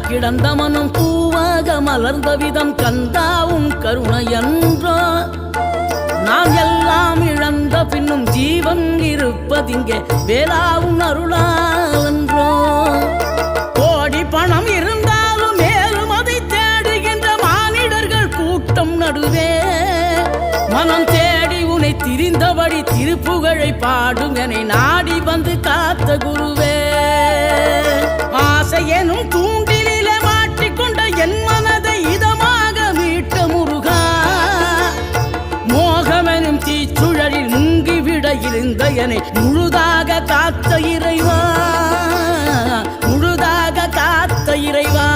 கிடந்த மனம் பூவாக மலர்ந்த விதம் கந்தாவும் கருணையன்றோ நாம் எல்லாம் இழந்த பின்னும் ஜீவன் இருப்பதிங்கே வேளாவும் அருளாவென்றோ கோடி பணம் இருந்தாலும் மேலும் அதை தேடுகின்ற மானிடர்கள் கூட்டம் நடுவே மனம் தேடி உனை திரிந்தபடி திருப்புகழை பாடும் என்னை நாடி வந்து காத்த குருவே ஆசை எனும் தூண்டிலே மாட்டிக்கொண்ட என் மனதை இதமாக மீட்ட முருகா மோகமெனும் தீச்சுழலில் முங்கிவிட இருந்த என்னை முழுதாக காத்த இறைவா முழுதாக காத்த இறைவா